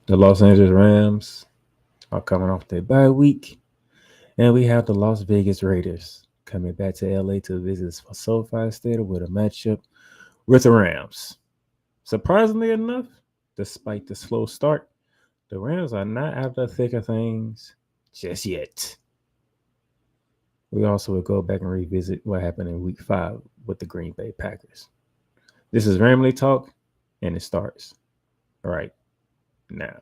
The Los Angeles Rams are coming off their bye week, and we have the Las Vegas Raiders coming back to LA to visit SoFi Stadium with a matchup with the Rams. Surprisingly enough, despite the slow start, the Rams are not out of the thick of things just yet. We also will go back and revisit what happened in week 5 with the Green Bay Packers. This is Ramily Talk, and it starts right now.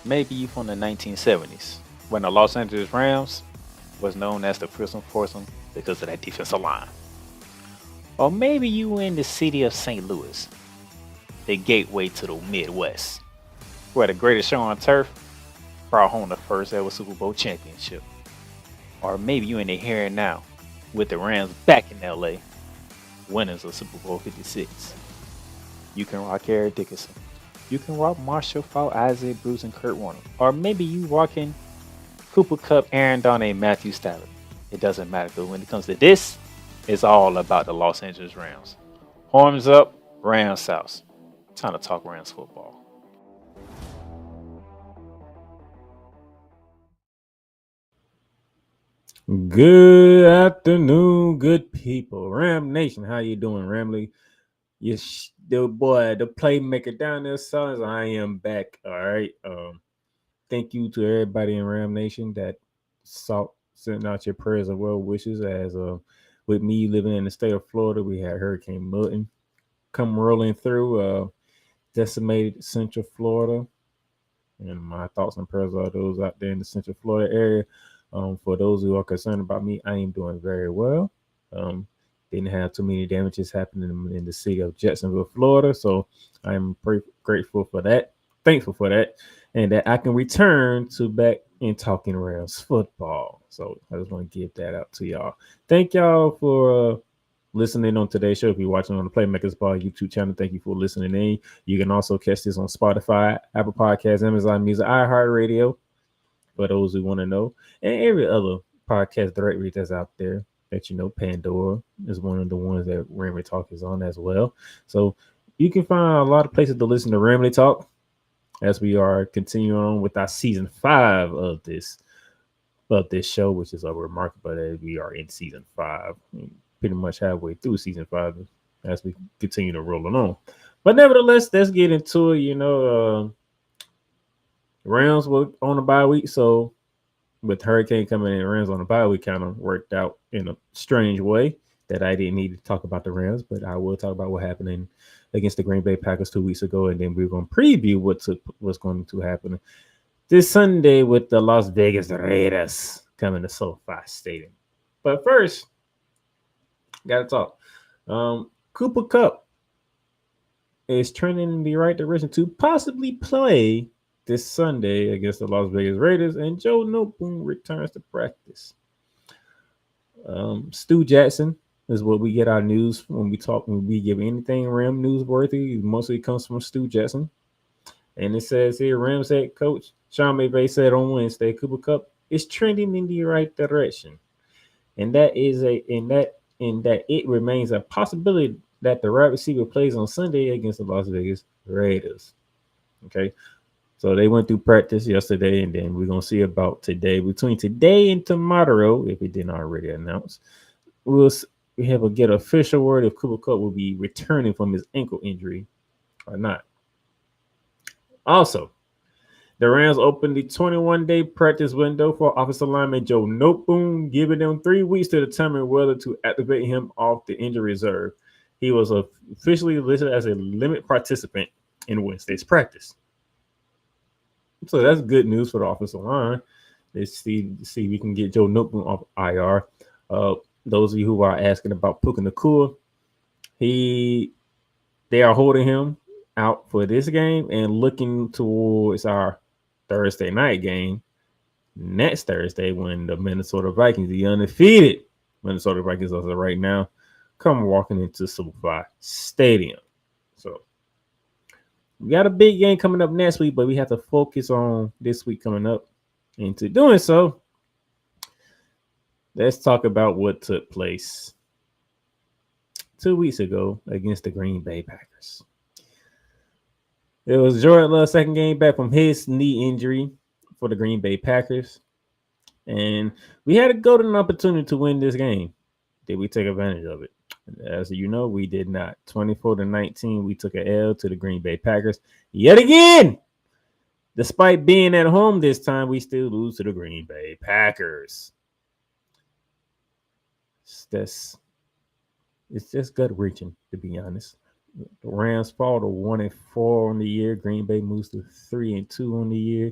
Maybe you from the 1970s, when the Los Angeles Rams was known as the Prison Foursome because of that defensive line. Or maybe you in the city of St. Louis, the gateway to the Midwest, where the greatest show on turf brought home the first ever Super Bowl championship. Or maybe you in the here and now, with the Rams back in LA, winners of Super Bowl 56. You can rock Eric Dickerson. You can rock Marshall Faulk, Isaiah Bruce, and Kurt Warner. Or maybe you rocking Cooper Cup, Aaron Donald, and Matthew Stafford. It doesn't matter, because when it comes to this, it's all about the Los Angeles Rams. Horns up, Rams South. Time to talk Rams football. Good afternoon, good people. Ram Nation, how you doing, Ramily? Yes, the boy, the playmaker down there, sons. I am back. All right. Thank you to everybody in Ram Nation that sought sending out your prayers and well wishes. As with me living in the state of Florida, we had Hurricane Milton come rolling through, decimated Central Florida. And my thoughts and prayers are those out there in the Central Florida area. For those who are concerned about me, I am doing very well. Um, didn't have too many damages happening in the city of Jacksonville, Florida. So I'm pretty grateful for that, thankful for that, and that I can return to back in talking Rams football. So I just want to give that out to y'all. Thank y'all for listening on today's show. If you're watching on the Playmakers Ball YouTube channel, thank you for listening in. You can also catch this on Spotify, Apple Podcasts, Amazon Music, iHeartRadio, for those who want to know, and every other podcast directory that's out there that you know. Pandora is one of the ones that Ramily Talk is on as well. So you can find a lot of places to listen to Ramily Talk as we are continuing on with our season 5 of this show, which is remarkable that we are in season 5, pretty much halfway through season 5 as we continue to roll on. But nevertheless, let's get into it. Rams were on a bye week, so with Hurricane coming in, Rams on a bye week kind of worked out in a strange way that I didn't need to talk about the Rams, but I will talk about what happened against the Green Bay Packers 2 weeks ago, and then we're going to preview what's going to happen this Sunday with the Las Vegas Raiders coming to SoFi Stadium. But first, gotta talk. Cooper Cup is trending in the right direction to possibly play this Sunday against the Las Vegas Raiders, and Joe Noteboom returns to practice. Stu Jackson is what we get our news when we talk. When we give anything Ram newsworthy, it mostly comes from Stu Jackson. And it says here, Rams head coach Sean McVay said on Wednesday, Cooper Cup is trending in the right direction, and that is a in that it remains a possibility that the right receiver plays on Sunday against the Las Vegas Raiders. Okay, so they went through practice yesterday, and then we're gonna see about today. Between today and tomorrow, if it didn't already announce, we'll we have a get official word if Cooper Cup will be returning from his ankle injury or not. Also, the Rams opened the 21-day practice window for offensive lineman Joe Noteboom, giving them 3 weeks to determine whether to activate him off the injury reserve. He was officially listed as a limit participant in Wednesday's practice. So that's good news for the offensive line. Let's see if we can get Joe Noteboom off IR. Those of you who are asking about Puka Nakua, they are holding him out for this game and looking towards our Thursday night game next Thursday when the Minnesota Vikings, the undefeated Minnesota Vikings as of right now, come walking into SoFi Stadium. So we got a big game coming up next week, but we have to focus on this week coming up. And to doing so, let's talk about what took place 2 weeks ago against the Green Bay Packers. It was Jordan Love's second game back from his knee injury for the Green Bay Packers. And we had a golden opportunity to win this game. Did we take advantage of it? As you know, we did not. 24-19, we took an L to the Green Bay Packers. Yet again, despite being at home this time, we still lose to the Green Bay Packers. It's just gut wrenching, to be honest. The Rams fall to 1-4 on the year. Green Bay moves to 3-2 on the year,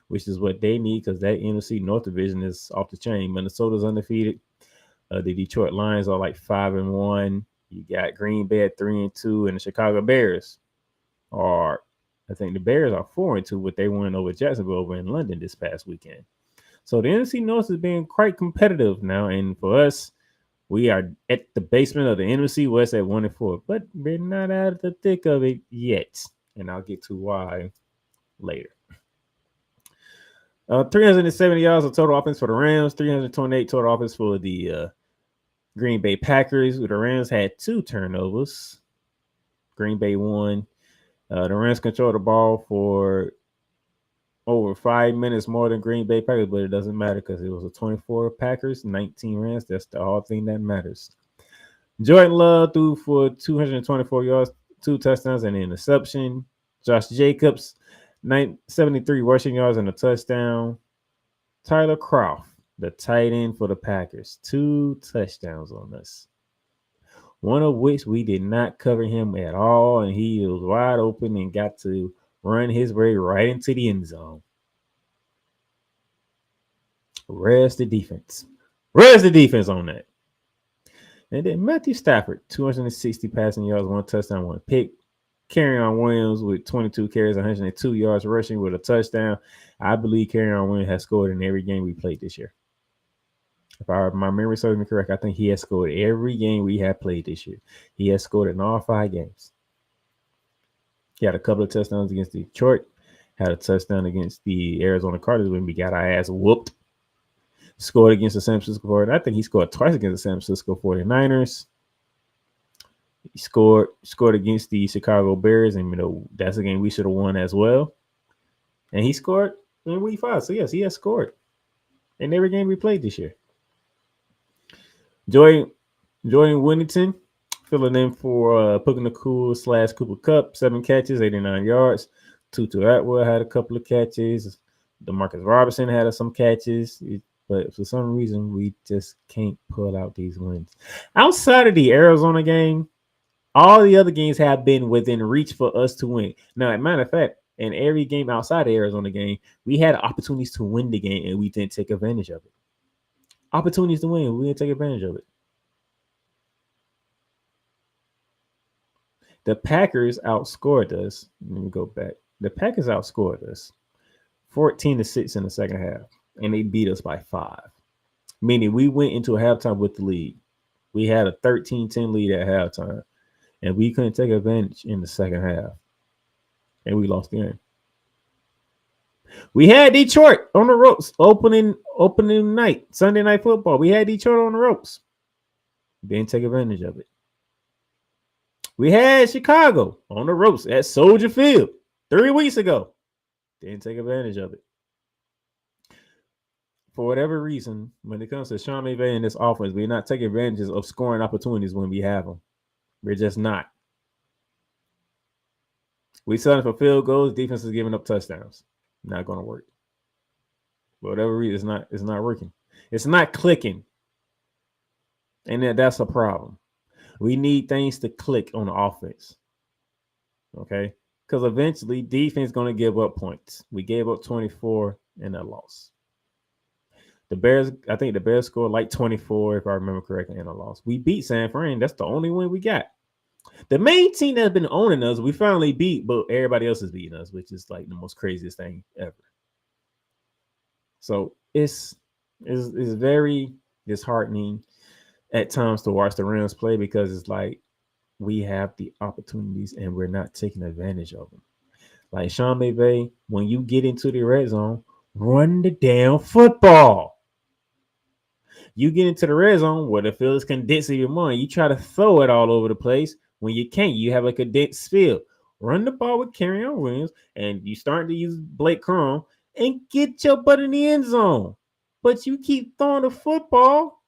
which is what they need because that NFC North Division is off the chain. Minnesota's undefeated. The Detroit Lions are like 5-1. You got Green Bay at 3-2, and the Chicago Bears are, I think the Bears are 4-2, but they won over Jacksonville over in London this past weekend. So the NFC North is being quite competitive now, and for us, we are at the basement of the NFC West at 1-4, but we're not out of the thick of it yet, and I'll get to why later. 370 yards of total offense for the Rams, 328 total offense for the Green Bay Packers. The Rams had 2 turnovers. Green Bay won. The Rams controlled the ball for over 5 minutes more than Green Bay Packers, but it doesn't matter because it was a 24 Packers, 19 Rams. That's the whole thing that matters. Jordan Love threw for 224 yards, 2 touchdowns, and an interception. Josh Jacobs, 73 rushing yards and a touchdown. Tyler Kroft, the tight end for the Packers, 2 touchdowns on us. One of which we did not cover him at all, and he was wide open and got to run his way right into the end zone. Where's the defense? Where's the defense on that? And then Matthew Stafford, 260 passing yards, 1 touchdown, 1 pick. Kerryon Williams with 22 carries, 102 yards rushing with a touchdown. I believe Kerryon Williams has scored in every game we played this year. If my memory serves me correct, I think he has scored every game we have played this year. He has scored in all 5 games. He had a couple of touchdowns against Detroit. Had a touchdown against the Arizona Cardinals when we got our ass whooped. Scored against the San Francisco 49ers. I think he scored twice against the San Francisco 49ers. He scored against the Chicago Bears, and that's a game we should have won as well. And he scored in week 5. So yes, he has scored in every game we played this year. Jordan Winnington filling in for Puka Nakua / Cooper Cup, 7 catches, 89 yards. Tutu Atwell had a couple of catches. DeMarcus Robinson had some catches. But for some reason, we just can't pull out these wins. Outside of the Arizona game, all the other games have been within reach for us to win. Now, as a matter of fact, in every game outside the Arizona game, we had opportunities to win the game, and we didn't take advantage of it. Opportunities to win, we didn't take advantage of it. The Packers outscored us. Let me go back. The Packers outscored us 14-6 in the second half, and they beat us by 5. Meaning we went into a halftime with the lead. We had a 13-10 lead at halftime, and we couldn't take advantage in the second half, and we lost the game. We had Detroit on the ropes opening night, Sunday Night Football. We had Detroit on the ropes. Didn't take advantage of it. We had Chicago on the ropes at Soldier Field 3 weeks ago. Didn't take advantage of it. For whatever reason, when it comes to Sean McVay and this offense, we're not taking advantage of scoring opportunities when we have them. We're just not. We selling for field goals. Defense is giving up touchdowns. Not going to work. For whatever reason, it's not working. It's not clicking. And that's a problem. We need things to click on the offense. Okay? Because eventually, defense is going to give up points. We gave up 24 in that loss. I think the Bears scored like 24, if I remember correctly, in a loss. We beat San Fran. That's the only win we got. The main team that's been owning us, we finally beat, but everybody else is beating us, which is like the most craziest thing ever. So it's very disheartening at times to watch the Rams play because it's like we have the opportunities and we're not taking advantage of them. Like Sean McVay, when you get into the red zone, run the damn football. You get into the red zone where the field is condensed even more. You try to throw it all over the place. When you can't, you have a condensed field. Run the ball with Kerryon Williams, and you start to use Blake Corum and get your butt in the end zone. But you keep throwing the football.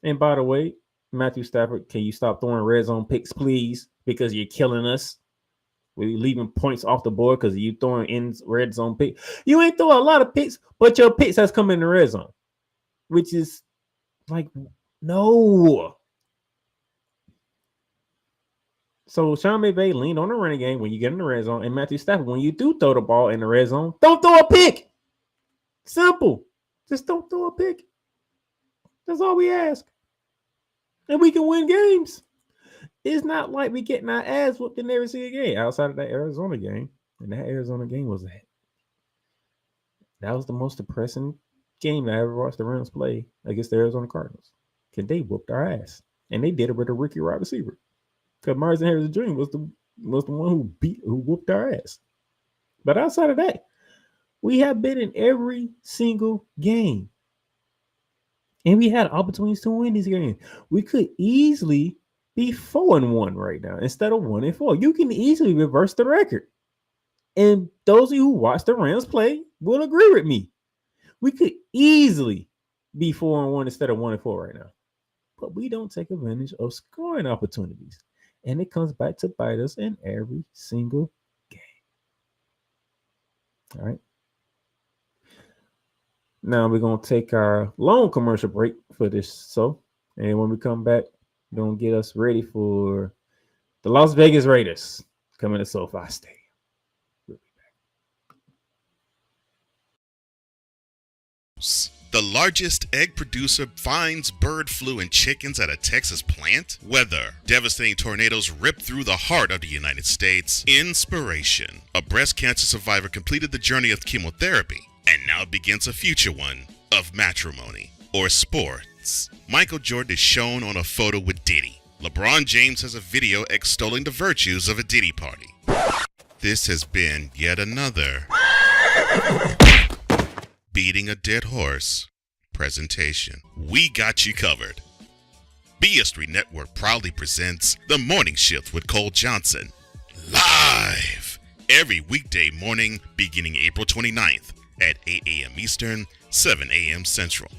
And by the way, Matthew Stafford, can you stop throwing red zone picks, please? Because you're killing us. We're leaving points off the board because you throwing in red zone picks. You ain't throwing a lot of picks, but your picks has come in the red zone, which is like, no. So Sean McVay leaned on the running game when you get in the red zone, and Matthew Stafford, when you do throw the ball in the red zone, don't throw a pick. Simple. Just don't throw a pick. That's all we ask. And we can win games. It's not like we getting our ass whooped in every single game outside of that Arizona game. And that Arizona game was that was the most depressing game I ever watched the Rams play against the Arizona Cardinals. Because they whooped our ass. And they did it with a rookie wide receiver. Because Martin Harris Jr. was the one who whooped our ass. But outside of that, we have been in every single game. And we had opportunities to win these games. We could easily be 4-1 right now instead of 1-4. You can easily reverse the record. And those of you who watch the Rams play will agree with me. We could easily be 4-1 instead of 1-4 right now. But we don't take advantage of scoring opportunities. And it comes back to bite us in every single game. All right. Now we're going to take our long commercial break for this. And when we come back, we're going to get us ready for the Las Vegas Raiders coming to SoFi Stadium. We'll be back. The largest egg producer finds bird flu in chickens at a Texas plant. Weather. Devastating tornadoes rip through the heart of the United States. Inspiration. A breast cancer survivor completed the journey of chemotherapy. And now begins a future one of matrimony or sports. Michael Jordan is shown on a photo with Diddy. LeBron James has a video extolling the virtues of a Diddy party. This has been yet another beating a dead horse presentation. We got you covered. BS3 Network proudly presents The Morning Shift with Cole Johnson. Live every weekday morning beginning April 29th. At 8 a.m. Eastern, 7 a.m. Central.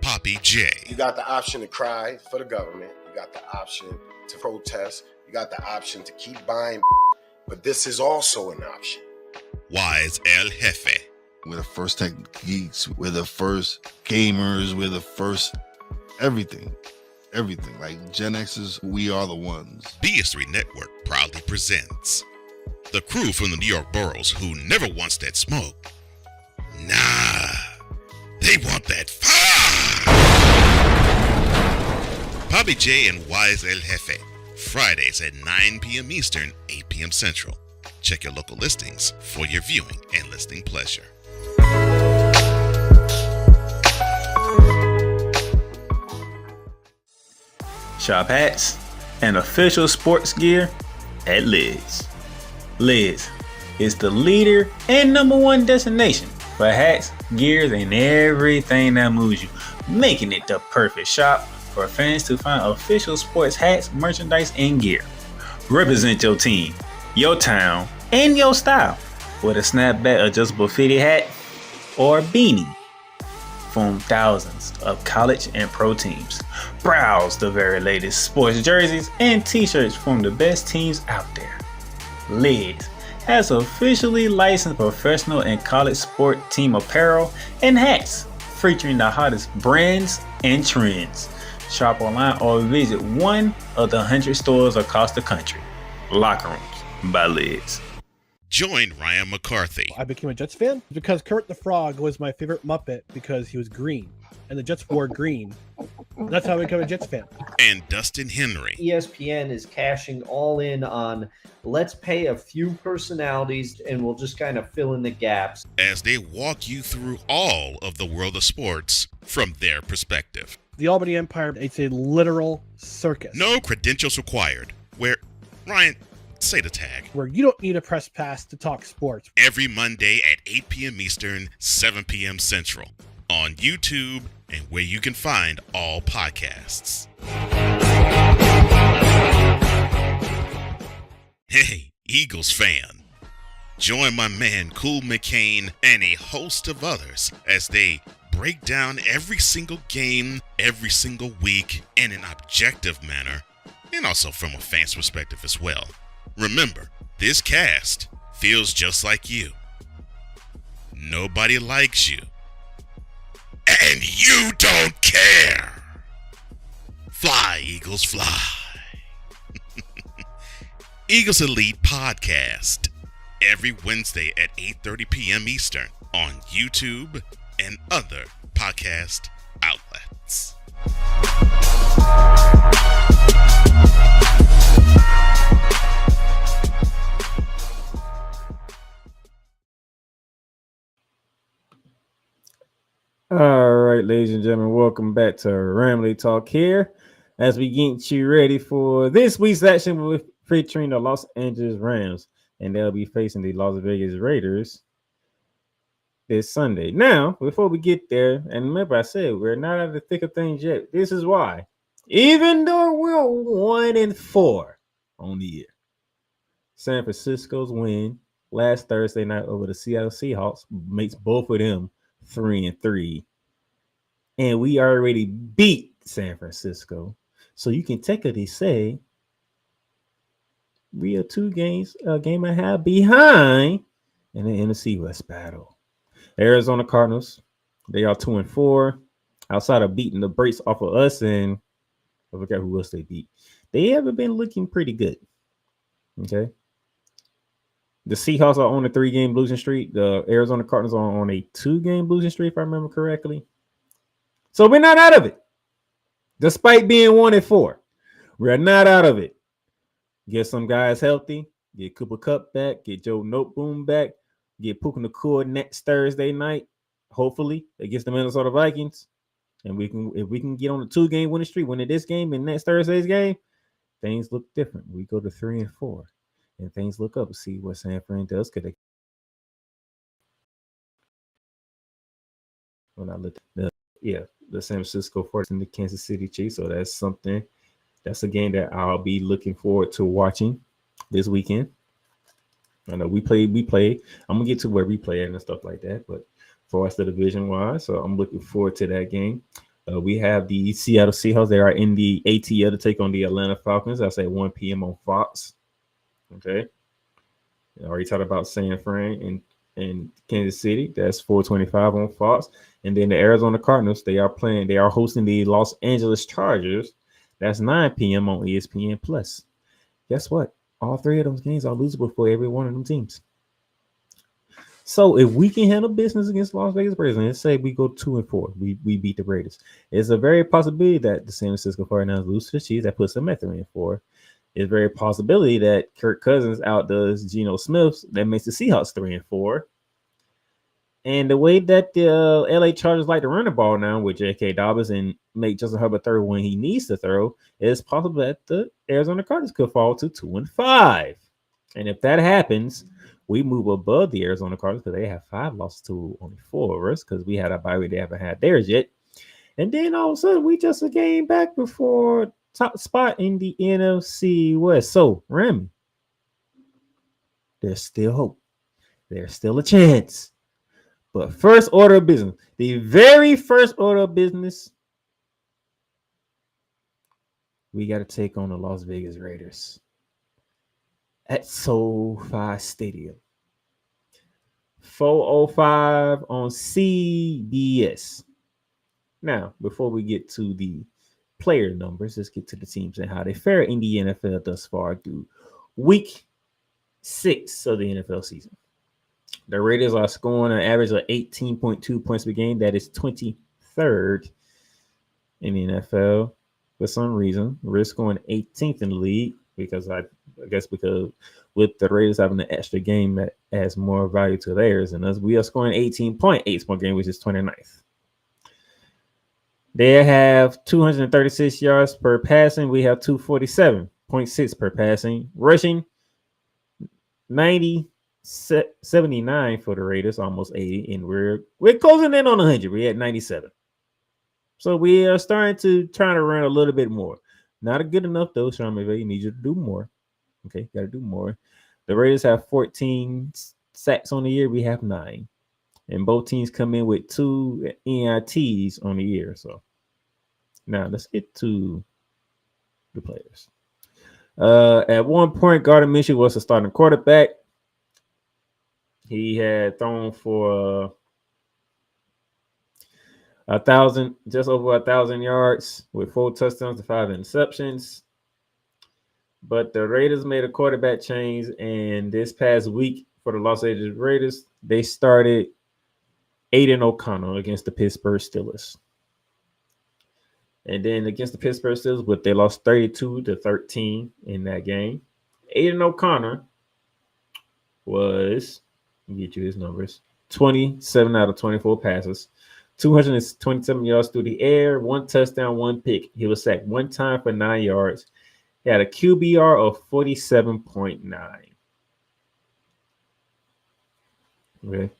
Poppy J. You got the option to cry for the government. You got the option to protest. You got the option to keep buying. But this is also an option. Wise El Jefe. We're the first tech geeks. We're the first gamers. We're the first everything. Everything. Like Gen X's, we are the ones. BS3 Network proudly presents the crew from the New York boroughs who never wants that smoke. Nah. They want that fire. Bobby J and Wise El Jefe, Fridays at 9 p.m. Eastern, 8 p.m. Central. Check your local listings for your viewing and listening pleasure. Shop hats and official sports gear at Lids. Lids is the leader and #1 destination for hats, gears, and everything that moves you, making it the perfect shop for fans to find official sports hats, merchandise, and gear. Represent your team, your town, and your style with a snapback adjustable fitted hat or beanie from thousands of college and pro teams. Browse the very latest sports jerseys and t-shirts from the best teams out there. Lids has officially licensed professional and college sport team apparel and hats featuring the hottest brands and trends. Shop online or visit one of the 100 stores across the country. Locker Rooms by Lids. Join Ryan McCarthy I became a Jets fan because Kermit the Frog was my favorite Muppet because he was green, and the Jets wore green. That's how I became a Jets fan. and Dustin Henry ESPN is cashing all in on let's pay a few personalities and we'll just kind of fill in the gaps. as they walk you through all of the world of sports from their perspective. The Albany Empire, it's a literal circus. No credentials required. Where, Ryan, say the tag. Where you don't need a press pass to talk sports. Every Monday at 8 p.m. Eastern, 7 p.m. Central. On YouTube and where you can find all podcasts. Hey, Eagles fan. Join my man Cool McCain and a host of others as they break down every single game, every single week in an objective manner, and also from a fan's perspective as well. Remember, this cast feels just like you. Nobody likes you. And you don't care. Fly, Eagles, fly. Eagles Elite Podcast. Every Wednesday at 8:30 p.m. Eastern on YouTube and other podcast outlets. All right, ladies and gentlemen, welcome back to Ramily Talk here as we get you ready for this week's action with featuring the Los Angeles Rams, and they'll be facing the Las Vegas Raiders this Sunday. Now, before we get there, and remember I said we're not out of the thick of things yet. This is why. Even though we're 1-4 on the year, San Francisco's win last Thursday night over the Seattle Seahawks makes both of them 3-3, and we already beat San Francisco. So you can technically say we are 2 games, a game and a half behind in the NFC West battle. Arizona Cardinals, they are 2-4. Outside of beating the brakes off of us, and I forgot who else they beat. They haven't been looking pretty good. Okay. The Seahawks are on a 3-game losing streak. The Arizona Cardinals are on a 2-game losing streak, if I remember correctly. So we're not out of it. Despite being 1-4, we're not out of it. Get some guys healthy. Get Cooper Kupp back. Get Joe Noteboom back. Get Puka Nacua next Thursday night, hopefully, against the Minnesota Vikings. And if we can get on a 2-game winning streak, winning this game and next Thursday's game, things look different. We go to 3-4. And things look up, see what San Fran does. Could they? When I look at the San Francisco 49ers and the Kansas City Chiefs, so that's something. That's a game that I'll be looking forward to watching this weekend. I know we play. I'm gonna get to where we play at and stuff like that, but for us, the division wise, so I'm looking forward to that game. We have the Seattle Seahawks. They are in the ATL to take on the Atlanta Falcons. I say 1 p.m. on Fox. Okay. I already talked about San Fran and Kansas City. That's 4:25 on Fox. And then the Arizona Cardinals, they are hosting the Los Angeles Chargers. That's 9 p.m. on ESPN Plus. Guess what? All 3 of those games are losable for every one of them teams. So if we can handle business against Las Vegas Raiders, and let's say we go 2-4, we beat the Raiders, it's a very possibility that the San Francisco 49ers lose to the Chiefs. That puts them at 3-4. It's very possibility that Kirk Cousins outdoes Geno Smith. That makes the Seahawks 3-4. And the way that the LA Chargers like to run the ball now with J.K. Dobbins and make Justin Herbert throw when he needs to throw, it's possible that the Arizona Cardinals could fall to 2-5. And if that happens, we move above the Arizona Cardinals because they have 5 losses to only 4 of us because we had a bye week. They haven't had theirs yet. And then all of a sudden, we just a game back before top spot in the NFC West. So, Remy, there's still hope. There's still a chance. But first order of business, the very first order of business, we got to take on the Las Vegas Raiders at SoFi Stadium. 4:05 on CBS. Now, before we get to the player numbers, let's get to the teams and how they fare in the NFL thus far through week 6 of the NFL season. The Raiders are scoring an average of 18.2 points per game. That is 23rd in the NFL for some reason. We're scoring 18th in the league because I guess because with the Raiders having an extra game that adds more value to theirs and us, we are scoring 18.8 per game, which is 29th. They have 236 yards per passing. We have 247.6 per passing. Rushing 79 for the Raiders, almost 80, and we're closing in on 100. We're at 97. So we are starting to try to run a little bit more. Not good enough though, Sean McVay. Need you to do more. Okay, got to do more. The Raiders have 14 sacks on the year. We have 9. And both teams come in with 2 EITs on the year. So now let's get to the players. At one point, Gardner Minshew was the starting quarterback. He had thrown for 1,000, just over 1,000 yards with 4 touchdowns and 5 interceptions. But the Raiders made a quarterback change, and this past week for the Los Angeles Raiders, they started Aiden O'Connell against the Pittsburgh Steelers. And then against the Pittsburgh Steelers, but they lost 32-13 in that game. Aiden O'Connor was, let me get you his numbers, 27 out of 24 passes, 227 yards through the air, 1 touchdown, 1 pick. He was sacked 1 time for 9 yards. He had a QBR of 47.9. Okay.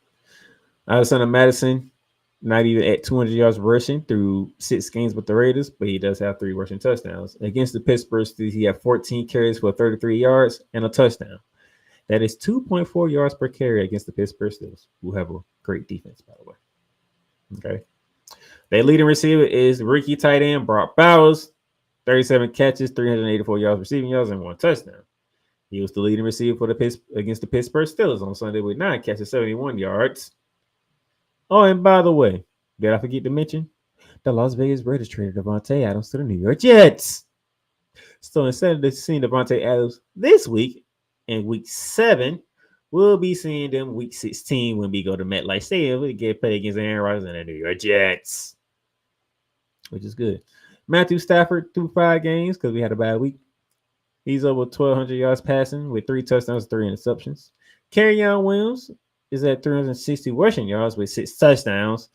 Alexander Madison, not even at 200 yards rushing through 6 games with the Raiders, but he does have 3 rushing touchdowns. Against the Pittsburgh Steelers, he had 14 carries for 33 yards and a touchdown. That is 2.4 yards per carry against the Pittsburgh Steelers, who have a great defense, by the way. Okay. Their leading receiver is rookie tight end Brock Bowers, 37 catches, 384 yards receiving yards, and 1 touchdown. He was the leading receiver for against the Pittsburgh Steelers on Sunday with 9 catches, 71 yards. Oh, and by the way, did I forget to mention? The Las Vegas Raiders traded Davante Adams to the New York Jets. So instead of seeing Davante Adams this week, in week 7, we'll be seeing them week 16 when we go to MetLife Stadium to get played against Aaron Rodgers and the New York Jets, which is good. Matthew Stafford threw 5 games because we had a bad week. He's over 1,200 yards passing with 3 touchdowns, 3 interceptions. Kerryon Williams is at 360 rushing yards with 6 touchdowns.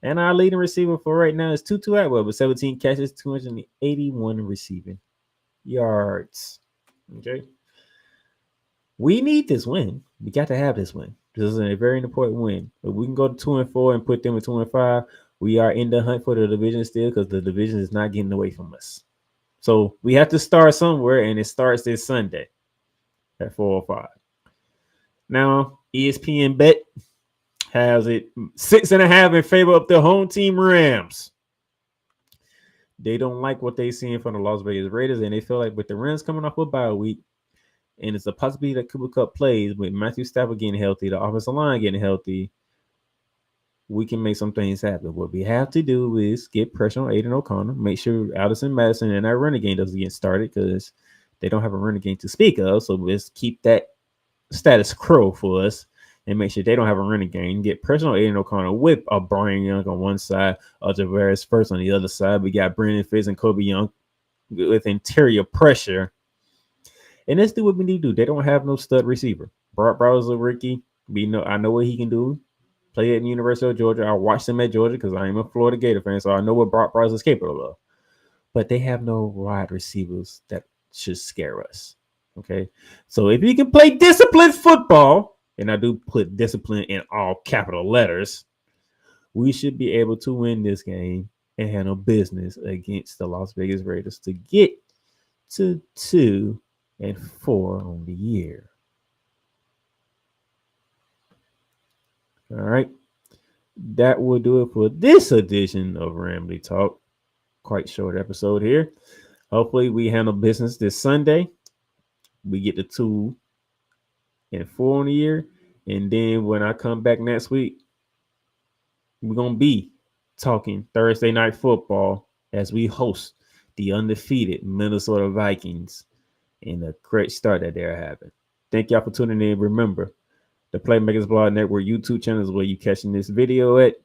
And our leading receiver for right now is Tutu Atwell with 17 catches, 281 receiving yards. Okay. We need this win. We got to have this win. This is a very important win. If we can go to 2-4 and put them at 2-5, we are in the hunt for the division still because the division is not getting away from us. So we have to start somewhere, and it starts this Sunday at 4:05. Now, ESPN Bet has it 6.5 in favor of the home team Rams. They don't like what they're seeing from the Las Vegas Raiders, and they feel like with the Rams coming off a bye week, and it's a possibility that Cooper Kupp plays with Matthew Stafford getting healthy, the offensive line getting healthy, we can make some things happen. What we have to do is get pressure on Aiden O'Connor, make sure Allison Madison and that running game doesn't get started because they don't have a running game to speak of. So let's keep that status quo for us and make sure they don't have a running game. Get personal Aiden O'Connell with a Brian Young on one side, Tavares first on the other side. We got Brandon Fitz and Kobe Young with interior pressure. And let's do what we need to do. They don't have no stud receiver. Brock Bowers a rookie. I know what he can do. Play at the University of Georgia. I watched him at Georgia because I am a Florida Gator fan, so I know what Brock Bowers is capable of. But they have no wide receivers that should scare us. Okay, so if you can play disciplined football, and I do put discipline in all capital letters, we should be able to win this game and handle business against the Las Vegas Raiders to get to 2-4 on the year. All right, that will do it for this edition of Ramily Talk. Quite short episode here. Hopefully, we handle business this Sunday. We get to 2-4 on the year. And then when I come back next week, we're going to be talking Thursday Night Football as we host the undefeated Minnesota Vikings in a great start that they're having. Thank y'all for tuning in. Remember, the Playmakers Blog Network YouTube channel is where you're catching this video at.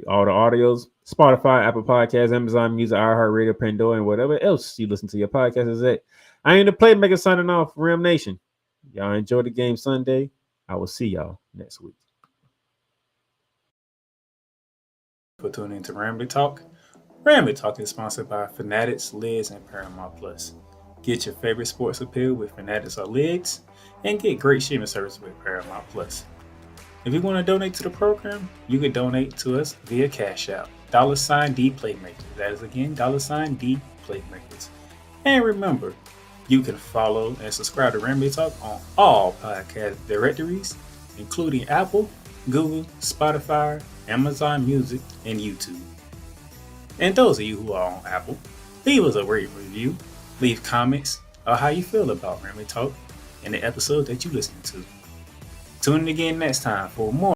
All the audios, Spotify, Apple Podcasts, Amazon Music, iHeartRadio, Pandora, and whatever else you listen to your podcast is at. I am the Playmaker signing off, Ram Nation. Y'all enjoy the game Sunday. I will see y'all next week. For tuning into Ramily Talk. Ramily Talk is sponsored by Fanatics, Lids, and Paramount Plus. Get your favorite sports appeal with Fanatics or Lids, and get great streaming service with Paramount Plus. If you want to donate to the program, you can donate to us via Cash App, $D Playmakers. That is again, $D Playmakers. And remember, you can follow and subscribe to Ramily Talk on all podcast directories, including Apple, Google, Spotify, Amazon Music, and YouTube. And those of you who are on Apple, leave us a rate review, leave comments on how you feel about Ramily Talk and the episode that you listen to. Tune in again next time for more